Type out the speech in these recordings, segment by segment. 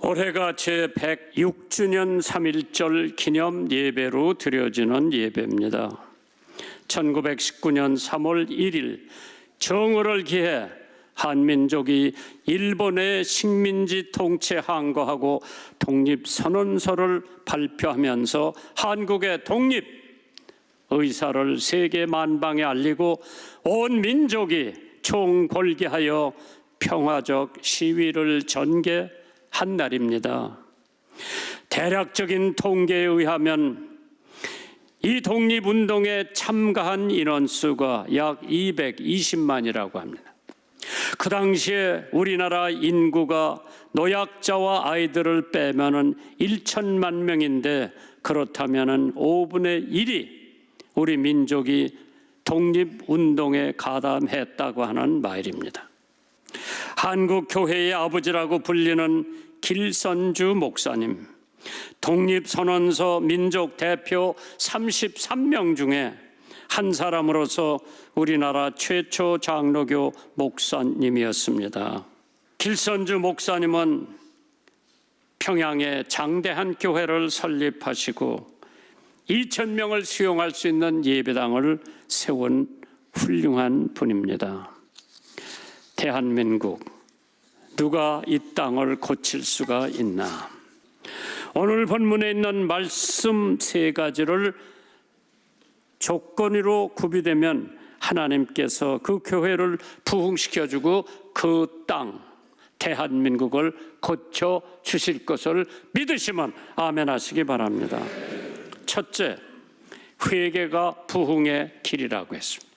올해가 제106주년 3.1절 기념 예배로 드려지는 예배입니다. 1919년 3월 1일 정오를 기해 한민족이 일본의 식민지 통치 항거하고 독립선언서를 발표하면서 한국의 독립 의사를 세계 만방에 알리고 온 민족이 총궐기하여 평화적 시위를 전개한 날입니다. 대략적인 통계에 의하면 이 독립운동에 참가한 인원수가 약 220만이라고 합니다. 그 당시에 우리나라 인구가 노약자와 아이들을 빼면은 1천만 명인데, 그렇다면은 5분의 1이 우리 민족이 독립운동에 가담했다고 하는 말입니다. 한국 교회의 아버지라고 불리는 길선주 목사님, 독립선언서 민족 대표 33명 중에 한 사람으로서 우리나라 최초 장로교 목사님이었습니다. 길선주 목사님은 평양에 장대한 교회를 설립하시고 2,000명을 수용할 수 있는 예배당을 세운 훌륭한 분입니다. 대한민국, 누가 이 땅을 고칠 수가 있나? 오늘 본문에 있는 말씀 3가지를 조건으로 구비되면 하나님께서 그 교회를 부흥시켜주고 그 땅, 대한민국을 고쳐 주실 것을 믿으시면 아멘 하시기 바랍니다. 첫째, 회개가 부흥의 길이라고 했습니다.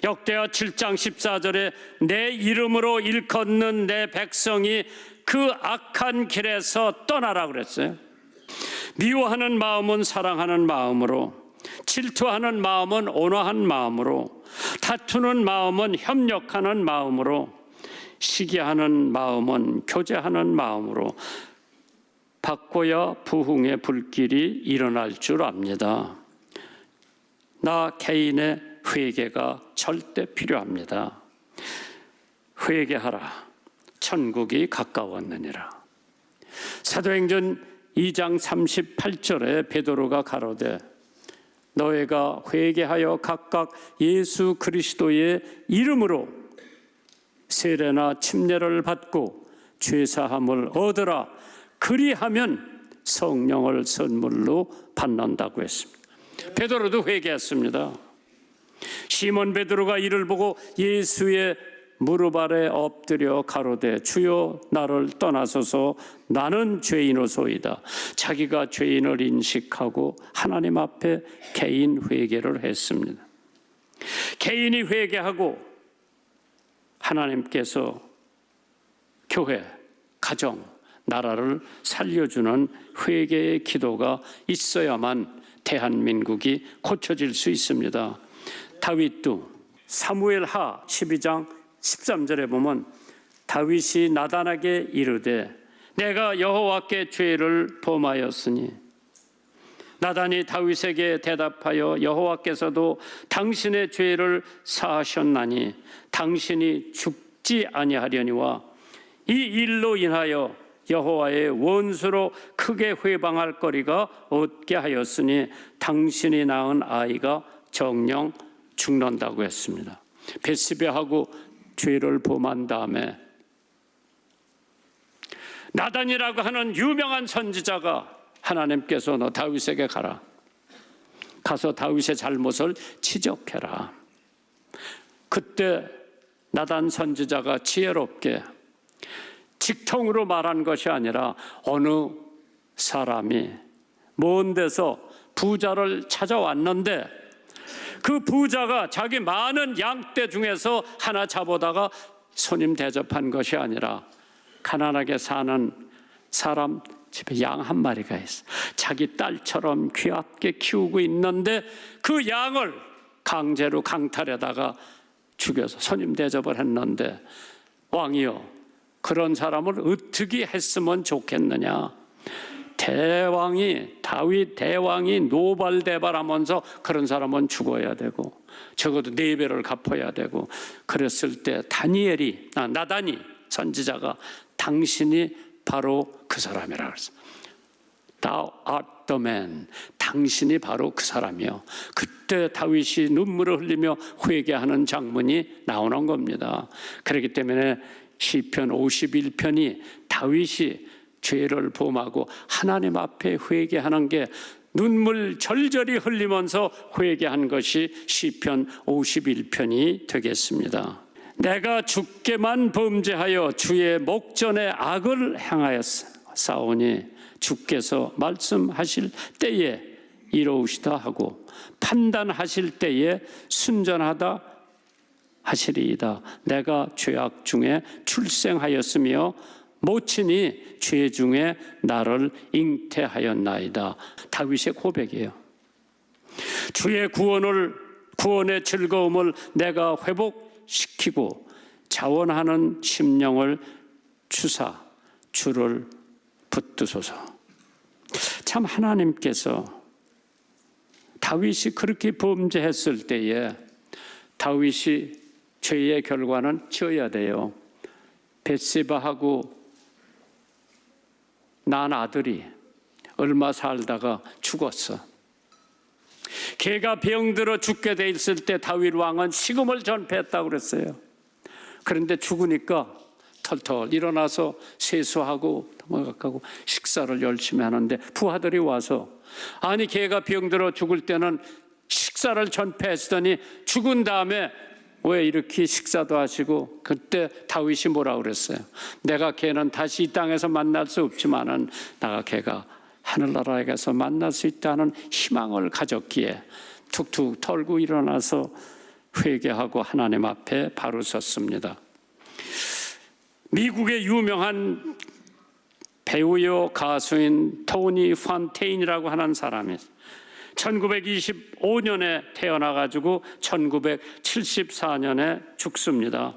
역대하 7장 14절에 내 이름으로 일컫는 내 백성이 그 악한 길에서 떠나라 그랬어요. 미워하는 마음은 사랑하는 마음으로, 질투하는 마음은 온화한 마음으로, 다투는 마음은 협력하는 마음으로, 시기하는 마음은 교제하는 마음으로 바꿔야 부흥의 불길이 일어날 줄 압니다. 나 개인의 회개가 절대 필요합니다. 회개하라, 천국이 가까웠느니라. 사도행전 2장 38절에 베드로가 가로되 너희가 회개하여 각각 예수 그리스도의 이름으로 세례나 침례를 받고 죄사함을 얻으라, 그리하면 성령을 선물로 받는다고 했습니다. 베드로도 회개했습니다. 시몬 베드로가 이를 보고 예수의 무릎 아래 엎드려 가로되 주여 나를 떠나소서 나는 죄인이소이다. 자기가 죄인을 인식하고 하나님 앞에 개인 회개를 했습니다. 개인이 회개하고 하나님께서 교회, 가정, 나라를 살려주는 회개의 기도가 있어야만 대한민국이 고쳐질 수 있습니다. 다윗도 사무엘하 12장 13절에 보면 다윗이 나단에게 이르되 내가 여호와께 죄를 범하였으니, 나단이 다윗에게 대답하여 여호와께서도 당신의 죄를 사하셨나니 당신이 죽지 아니하려니와 이 일로 인하여 여호와의 원수로 크게 회방할 거리가 없게 하였으니 당신이 낳은 아이가 정령 죽는다고 했습니다. 벳시바하고 죄를 범한 다음에 나단이라고 하는 유명한 선지자가 하나님께서 너 다윗에게 가라, 가서 다윗의 잘못을 지적해라. 그때 나단 선지자가 지혜롭게 직통으로 말한 것이 아니라 어느 사람이 먼 데서 부자를 찾아왔는데 그 부자가 자기 많은 양떼 중에서 하나 잡아다가 손님 대접한 것이 아니라 가난하게 사는 사람 집에 양 한 마리가 있어. 자기 딸처럼 귀하게 키우고 있는데 그 양을 강제로 강탈에다가 죽여서 손님 대접을 했는데, 왕이여 그런 사람을 어떻게 했으면 좋겠느냐. 다윗 대왕이 노발대발하면서 그런 사람은 죽어야 되고 적어도 4배를 갚아야 되고 그랬을 때 나단이 선지자가 당신이 바로 그 사람이라 그랬어. Thou art the man. 당신이 바로 그 사람이요. 그때 다윗이 눈물을 흘리며 회개하는 장면이 나오는 겁니다. 그렇기 때문에 시편 51편이 다윗이 죄를 범하고 하나님 앞에 회개하는 게 눈물 절절히 흘리면서 회개한 것이 시편 51편이 되겠습니다. 내가 주께만 범죄하여 주의 목전에 악을 행하였사오니 주께서 말씀하실 때에 이로우시다 하고 판단하실 때에 순전하다 하시리이다. 내가 죄악 중에 출생하였으며 모친이 죄 중에 나를 잉태하였나이다. 다윗의 고백이에요. 주의 구원의 즐거움을 내가 회복시키고 자원하는 심령을 주사 주를 붙드소서. 참 하나님께서 다윗이 그렇게 범죄했을 때에 다윗이 죄의 결과는 지어야 돼요. 벳세바하고 난 아들이 얼마 살다가 죽었어. 걔가 병들어 죽게 돼 있을 때 다윗 왕은 식음을 전폐했다고 그랬어요. 그런데 죽으니까 털털 일어나서 세수하고 도망가고 식사를 열심히 하는데 부하들이 와서 아니 걔가 병들어 죽을 때는 식사를 전폐했더니 죽은 다음에 왜 이렇게 식사도 하시고. 그때 다윗이 뭐라고 그랬어요? 내가 걔는 다시 이 땅에서 만날 수 없지만은 내가 걔가 하늘나라에 가서 만날 수 있다는 희망을 가졌기에 툭툭 털고 일어나서 회개하고 하나님 앞에 바로 섰습니다. 미국의 유명한 배우요 가수인 토니 판테인이라고 하는 사람이 1925년에 태어나가지고 1974년에 죽습니다.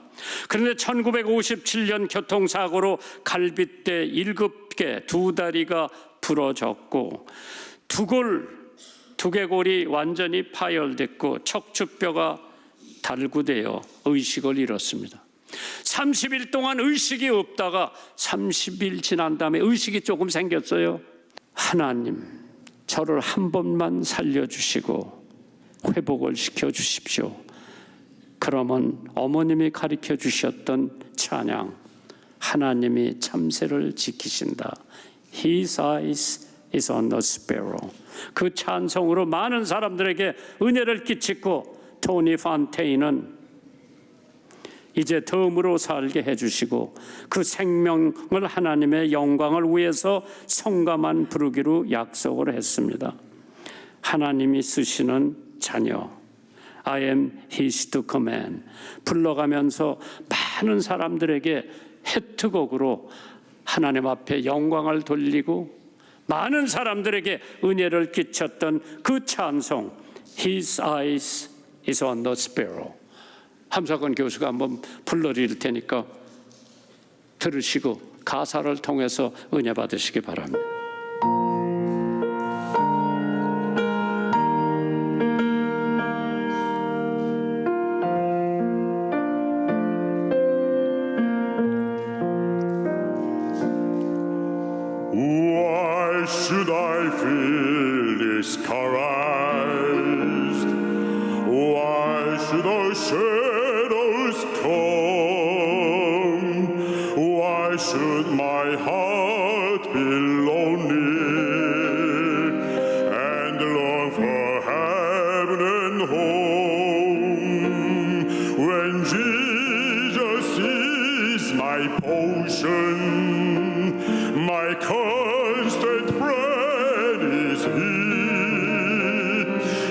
그런데 1957년 교통사고로 갈빗대 7개, 2다리가 부러졌고 두개골이 완전히 파열됐고 척추뼈가 달구되어 의식을 잃었습니다. 30일 동안 의식이 없다가 30일 지난 다음에 의식이 조금 생겼어요. 하나님, 저를 한 번만 살려주시고 회복을 시켜주십시오. 그러면 어머님이 가르쳐 주셨던 찬양, 하나님이 참새를 지키신다. His eyes is on the sparrow. 그 찬송으로 많은 사람들에게 은혜를 끼치고 토니 판테인은 이제 덤으로 살게 해주시고 그 생명을 하나님의 영광을 위해서 성가만 부르기로 약속을 했습니다. 하나님이 쓰시는 자녀, I am his to command, 불러가면서 많은 사람들에게 히트곡으로 하나님 앞에 영광을 돌리고 많은 사람들에게 은혜를 끼쳤던 그 찬송, His eyes is on the sparrow. 함석원 교수가 한번 불러드릴 테니까 들으시고 가사를 통해서 은혜 받으시기 바랍니다. Why should I feel discouraged? Why should I shadows come? Why should my heart be lonely and long for heaven and home? When Jesus is my portion, my constant friend is He.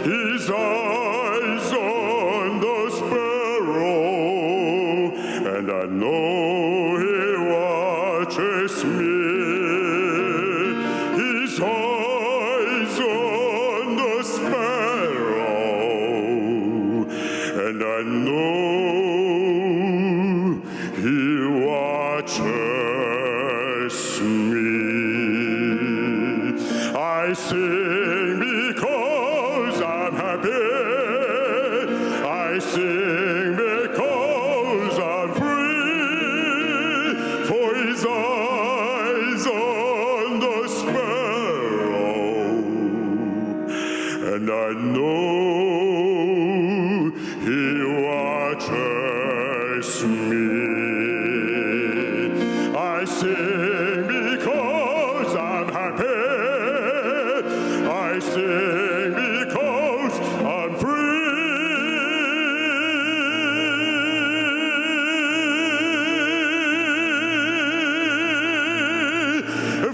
His eyes on the sparrow, and I know He watches me. His eyes on the sparrow, and I know He watches me. I know He watches me. I sing because I'm happy. I sing because I'm free.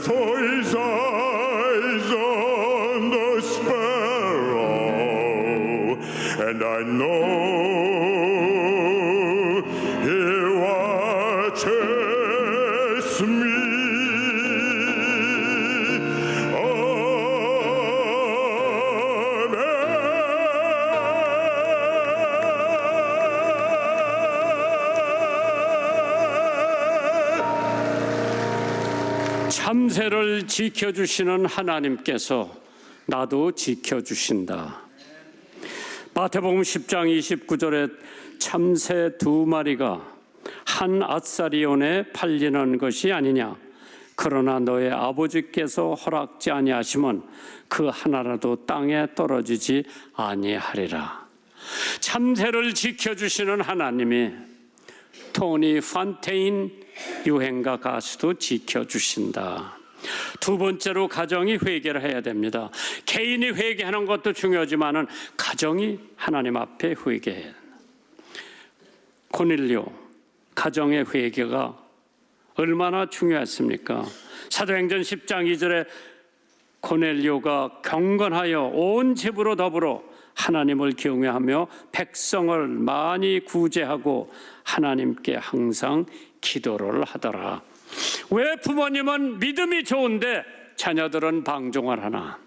For His eyes on the sparrow, and I know He watches me. 참새를 지켜주시는 하나님께서 나도 지켜주신다. 마태복음 10장 29절에 참새 2마리가 한 앗사리온에 팔리는 것이 아니냐. 그러나 너의 아버지께서 허락지 아니하시면 그 하나라도 땅에 떨어지지 아니하리라. 참새를 지켜주시는 하나님이 토니 판테인 유행가 가수도 지켜주신다. 두 번째로 가정이 회개를 해야 됩니다. 개인이 회개하는 것도 중요하지만 가정이 하나님 앞에 회개해야 된다. 고넬료 가정의 회개가 얼마나 중요했습니까? 사도행전 10장 2절에 고넬료가 경건하여 온 집으로 더불어 하나님을 경외하며 백성을 많이 구제하고 하나님께 항상 기도를 하더라. 왜 부모님은 믿음이 좋은데 자녀들은 방종을 하나?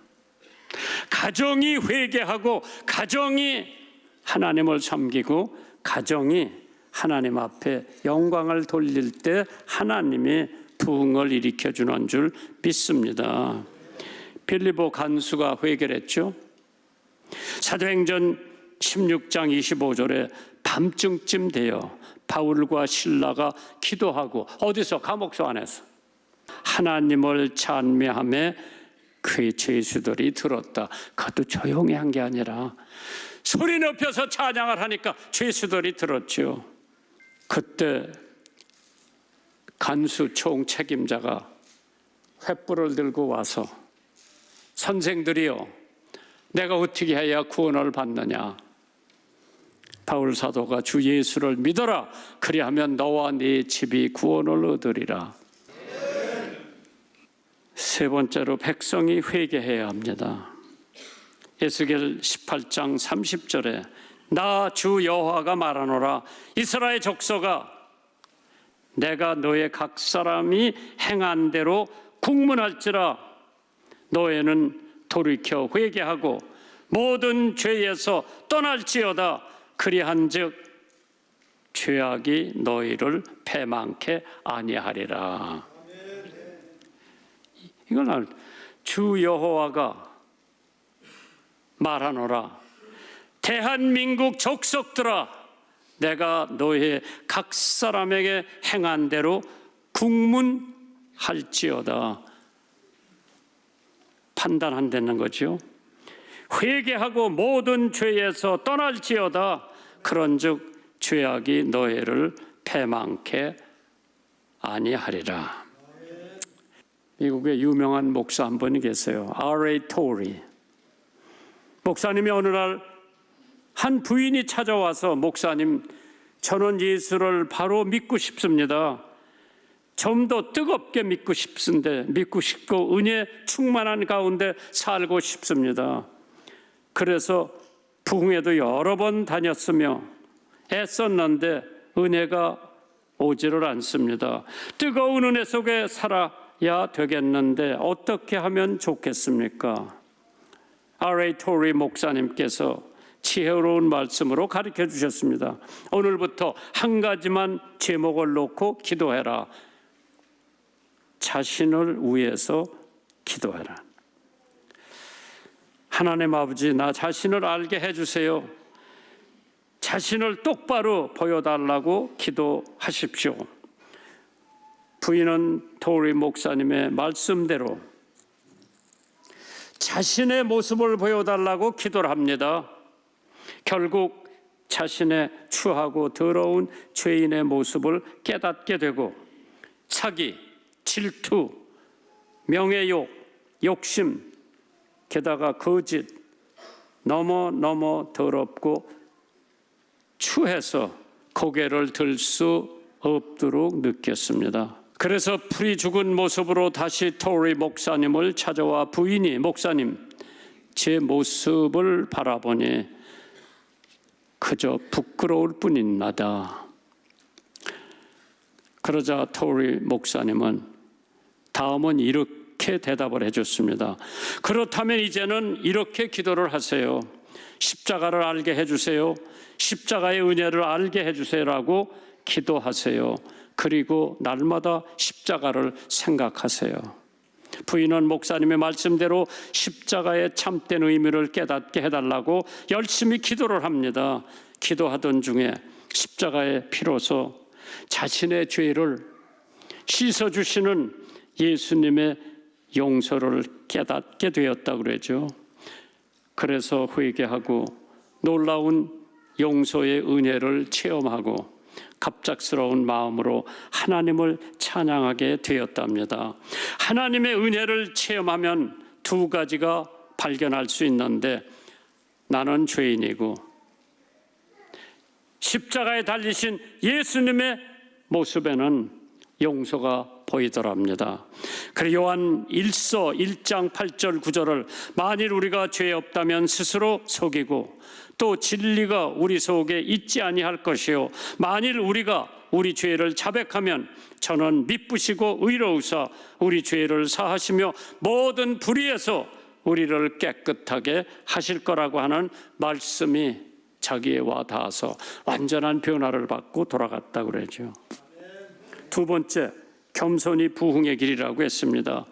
가정이 회개하고 가정이 하나님을 섬기고 가정이 하나님 앞에 영광을 돌릴 때 하나님이 부흥을 일으켜주는 줄 믿습니다. 빌립보 간수가 회개를 했죠. 사도행전 16장 25절에 밤중쯤 되어 바울과 실라가 기도하고 어디서? 감옥소 안에서 하나님을 찬미하며 그의 죄수들이 들었다. 그것도 조용히 한 게 아니라 소리 높여서 찬양을 하니까 죄수들이 들었죠. 그때 간수 총 책임자가 횃불을 들고 와서 선생들이여, 내가 어떻게 해야 구원을 받느냐? 바울 사도가 주 예수를 믿어라. 그리하면 너와 네 집이 구원을 얻으리라. 세 번째로 백성이 회개해야 합니다. 에스겔 18장 30절에 나 주 여호와가 말하노라. 이스라엘 족속아, 내가 너의 각 사람이 행한 대로 국문할지라. 너희는 돌이켜 회개하고 모든 죄에서 떠날지어다. 그리한즉 죄악이 너희를 패망케 아니하리라. 이걸 주 여호와가 말하노라. 대한민국 족속들아, 내가 너희 각 사람에게 행한 대로 국문할지어다. 판단한다는 거죠. 회개하고 모든 죄에서 떠날지어다. 그런즉 죄악이 너희를 패망케 아니하리라. 미국의 유명한 목사 한 분이 계세요. R.A. 토리 목사님이 어느 날 한 부인이 찾아와서 목사님, 저는 예수를 바로 믿고 싶습니다. 좀 더 뜨겁게 믿고 싶고 은혜 충만한 가운데 살고 싶습니다. 그래서 부흥회도 여러 번 다녔으며 애썼는데 은혜가 오지를 않습니다. 뜨거운 은혜 속에 살아야 되겠는데 어떻게 하면 좋겠습니까? R.A. 토리 목사님께서 지혜로운 말씀으로 가르쳐 주셨습니다. 오늘부터 한 가지만 제목을 놓고 기도해라. 자신을 위해서 기도해라. 하나님 아버지, 나 자신을 알게 해주세요. 자신을 똑바로 보여달라고 기도하십시오. 부인은 토리 목사님의 말씀대로 자신의 모습을 보여달라고 기도를 합니다. 결국 자신의 추하고 더러운 죄인의 모습을 깨닫게 되고 사기, 질투, 명예욕, 욕심, 게다가 거짓, 너무 더럽고 추해서 고개를 들 수 없도록 느꼈습니다. 그래서 풀이 죽은 모습으로 다시 토리 목사님을 찾아와 부인이 목사님, 제 모습을 바라보니 그저 부끄러울 뿐입니다. 그러자 토리 목사님은 다음은 이렇게 대답을 해줬습니다. 그렇다면 이제는 이렇게 기도를 하세요. 십자가를 알게 해주세요. 십자가의 은혜를 알게 해주세요라고 기도하세요. 그리고 날마다 십자가를 생각하세요. 부인은 목사님의 말씀대로 십자가의 참된 의미를 깨닫게 해달라고 열심히 기도를 합니다. 기도하던 중에 십자가의 피로서 자신의 죄를 씻어주시는 예수님의 용서를 깨닫게 되었다고 그러죠. 그래서 회개하고 놀라운 용서의 은혜를 체험하고 갑작스러운 마음으로 하나님을 찬양하게 되었답니다. 하나님의 은혜를 체험하면 두 가지가 발견할 수 있는데 나는 죄인이고 십자가에 달리신 예수님의 모습에는 용서가 보이더랍니다. 그리고 요한 1서 1장 8절 9절을 만일 우리가 죄 없다면 스스로 속이고 또 진리가 우리 속에 있지 아니할 것이요 만일 우리가 우리 죄를 자백하면 저는 미쁘시고 의로우사 우리 죄를 사하시며 모든 불의에서 우리를 깨끗하게 하실 거라고 하는 말씀이 자기에 와 닿아서 완전한 변화를 받고 돌아갔다고 그러죠. 두 번째, 겸손이 부흥의 길이라고 했습니다.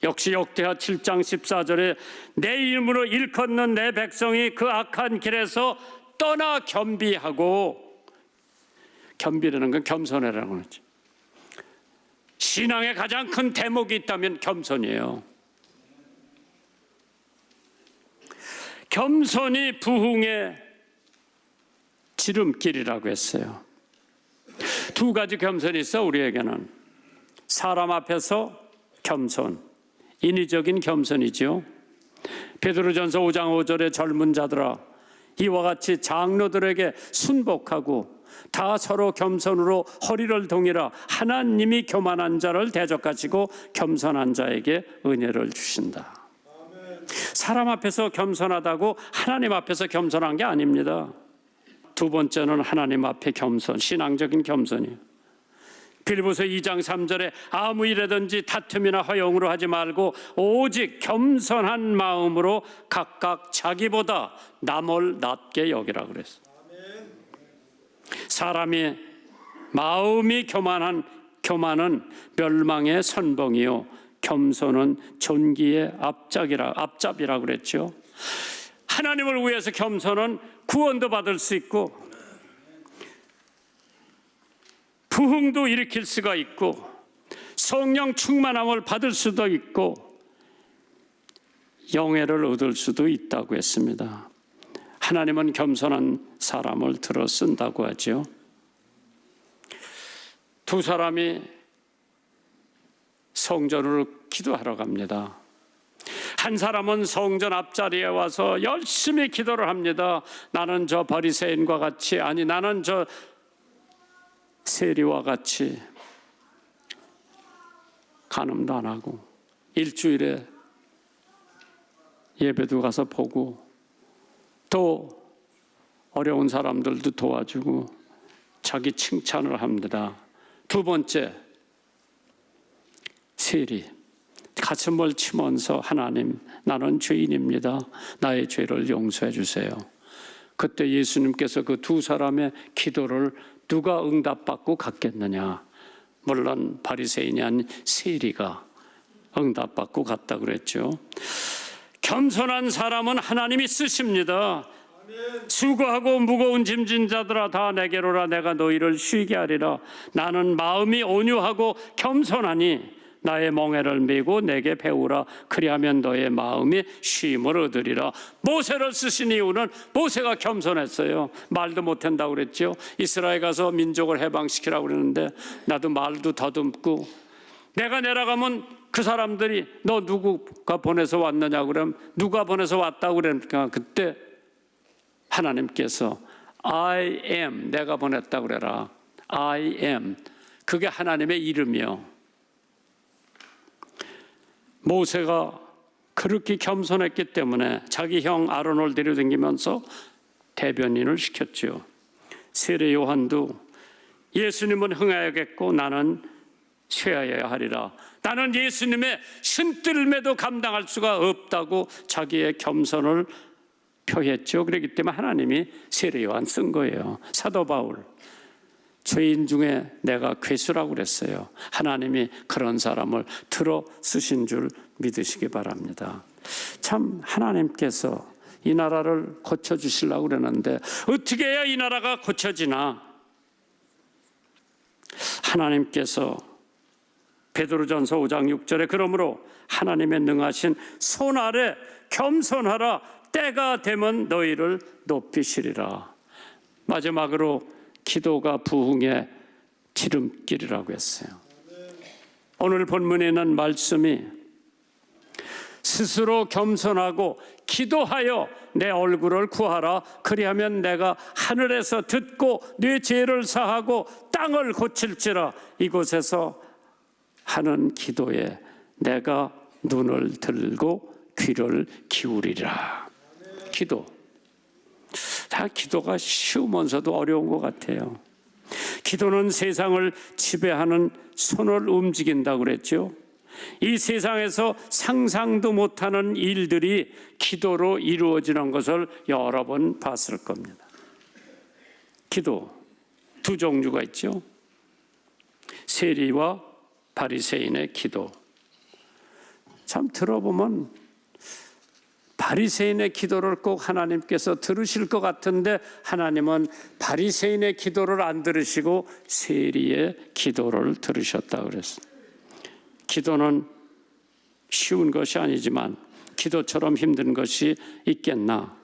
역시 역대하 7장 14절에 내 이름으로 일컫는 내 백성이 그 악한 길에서 떠나 겸비하고, 겸비라는 건 겸손해라는 거죠. 신앙의 가장 큰 대목이 있다면 겸손이에요. 겸손이 부흥의 지름길이라고 했어요. 두 가지 겸손이 있어 우리에게는. 사람 앞에서 겸손, 인위적인 겸손이죠. 베드로전서 5장 5절에 젊은 자들아 이와 같이 장로들에게 순복하고 다 서로 겸손으로 허리를 동이라 하나님이 교만한 자를 대적하시고 겸손한 자에게 은혜를 주신다. 사람 앞에서 겸손하다고 하나님 앞에서 겸손한 게 아닙니다. 두 번째는 하나님 앞에 겸손, 신앙적인 겸손이에요. 빌립보서 2장 3절에 아무 일에든지 다툼이나 허용으로 하지 말고 오직 겸손한 마음으로 각각 자기보다 남을 낮게 여기라 그랬어요. 사람이 마음이 교만은 멸망의 선봉이요 겸손은 존귀의 앞잡이라 그랬죠. 하나님을 위해서 겸손은 구원도 받을 수 있고 부흥도 일으킬 수가 있고 성령 충만함을 받을 수도 있고 영예를 얻을 수도 있다고 했습니다. 하나님은 겸손한 사람을 들어 쓴다고 하죠. 두 사람이 성전으로 기도하러 갑니다. 한 사람은 성전 앞자리에 와서 열심히 기도를 합니다. 나는 저 바리새인과 같이, 아니 나는 저 세리와 같이 간음도 안 하고 일주일에 예배도 가서 보고 또 어려운 사람들도 도와주고 자기 칭찬을 합니다. 두 번째, 세리 가슴을 치면서 하나님 나는 죄인입니다. 나의 죄를 용서해 주세요. 그때 예수님께서 그 두 사람의 기도를 누가 응답받고 갔겠느냐? 물론 바리새인이 아닌 세리가 응답받고 갔다 그랬죠. 겸손한 사람은 하나님이 쓰십니다. 수고하고 무거운 짐진 자들아 다 내게로라 내가 너희를 쉬게 하리라. 나는 마음이 온유하고 겸손하니 나의 멍에를 메고 내게 배우라. 그리하면 너의 마음이 쉼을 얻으리라. 모세를 쓰신 이유는 모세가 겸손했어요. 말도 못한다고 그랬죠. 이스라엘 가서 민족을 해방시키라고 그러는데 나도 말도 더듬고, 내가 내려가면 그 사람들이 너 누구가 보내서 왔느냐 그러면 누가 보내서 왔다고 그러니까 그때 하나님께서 I am, 내가 보냈다고 그래라. I am, 그게 하나님의 이름이요. 모세가 그렇게 겸손했기 때문에 자기 형 아론을 데려다니면서 대변인을 시켰죠. 세례 요한도 예수님은 흥하여야겠고 나는 쇠하여야 하리라. 나는 예수님의 신뜰매도 감당할 수가 없다고 자기의 겸손을 표했죠. 그렇기 때문에 하나님이 세례 요한 쓴 거예요. 사도 바울, 죄인 중에 내가 괴수라고 그랬어요. 하나님이 그런 사람을 들어 쓰신 줄 믿으시기 바랍니다. 참 하나님께서 이 나라를 고쳐주시려고 그러는데 어떻게 해야 이 나라가 고쳐지나? 하나님께서 베드로전서 5장 6절에 그러므로 하나님의 능하신 손 아래 겸손하라. 때가 되면 너희를 높이시리라. 마지막으로 기도가 부흥의 지름길이라고 했어요. 오늘 본문에 있는 말씀이 스스로 겸손하고 기도하여 내 얼굴을 구하라. 그리하면 내가 하늘에서 듣고 네 죄를 사하고 땅을 고칠지라. 이곳에서 하는 기도에 내가 눈을 들고 귀를 기울이라. 기도. 다 기도가 쉬우면서도 어려운 것 같아요. 기도는 세상을 지배하는 손을 움직인다고 그랬죠. 이 세상에서 상상도 못하는 일들이 기도로 이루어지는 것을 여러 번 봤을 겁니다. 기도 두 종류가 있죠. 세리와 바리새인의 기도. 참 들어보면 바리새인의 기도를 꼭 하나님께서 들으실 것 같은데 하나님은 바리새인의 기도를 안 들으시고 세리의 기도를 들으셨다고 그랬어요. 기도는 쉬운 것이 아니지만 기도처럼 힘든 것이 있겠나?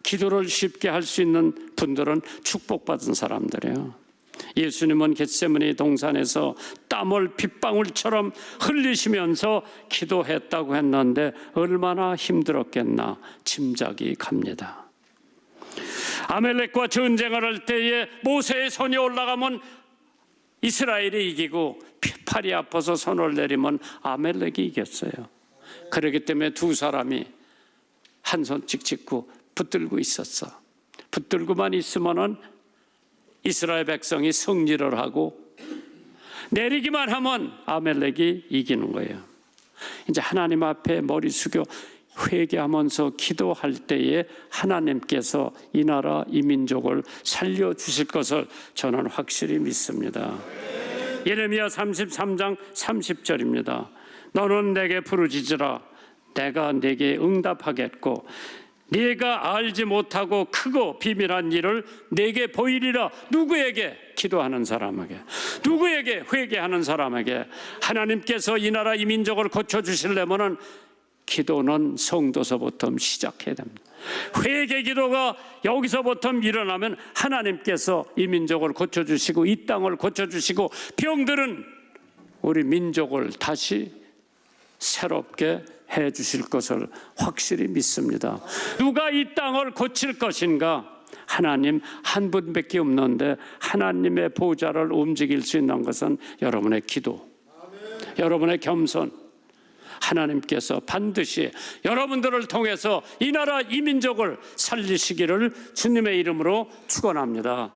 기도를 쉽게 할 수 있는 분들은 축복받은 사람들이에요. 예수님은 겟세마네 동산에서 땀을 빗방울처럼 흘리시면서 기도했다고 했는데 얼마나 힘들었겠나 짐작이 갑니다. 아멜렉과 전쟁을 할 때에 모세의 손이 올라가면 이스라엘이 이기고 팔이 아파서 손을 내리면 아멜렉이 이겼어요. 그렇기 때문에 두 사람이 한 손씩 짚고 붙들고 있었어. 붙들고만 있으면은 이스라엘 백성이 승리를 하고 내리기만 하면 아멜렉이 이기는 거예요. 이제 하나님 앞에 머리 숙여 회개하면서 기도할 때에 하나님께서 이 나라 이 민족을 살려주실 것을 저는 확실히 믿습니다. 예레미야 33장 30절입니다. 너는 내게 부르짖으라. 내가 내게 응답하겠고 네가 알지 못하고 크고 비밀한 일을 내게 보이리라. 누구에게? 기도하는 사람에게. 누구에게? 회개하는 사람에게. 하나님께서 이 나라 이 민족을 고쳐주시려면 기도는 성도서부터 시작해야 됩니다. 회개 기도가 여기서부터 일어나면 하나님께서 이 민족을 고쳐주시고 이 땅을 고쳐주시고 병들은 우리 민족을 다시 새롭게 해 주실 것을 확실히 믿습니다. 누가 이 땅을 고칠 것인가? 하나님 한 분밖에 없는데 하나님의 보좌를 움직일 수 있는 것은 여러분의 기도, 여러분의 겸손. 하나님께서 반드시 여러분들을 통해서 이 나라 이 민족을 살리시기를 주님의 이름으로 축원합니다.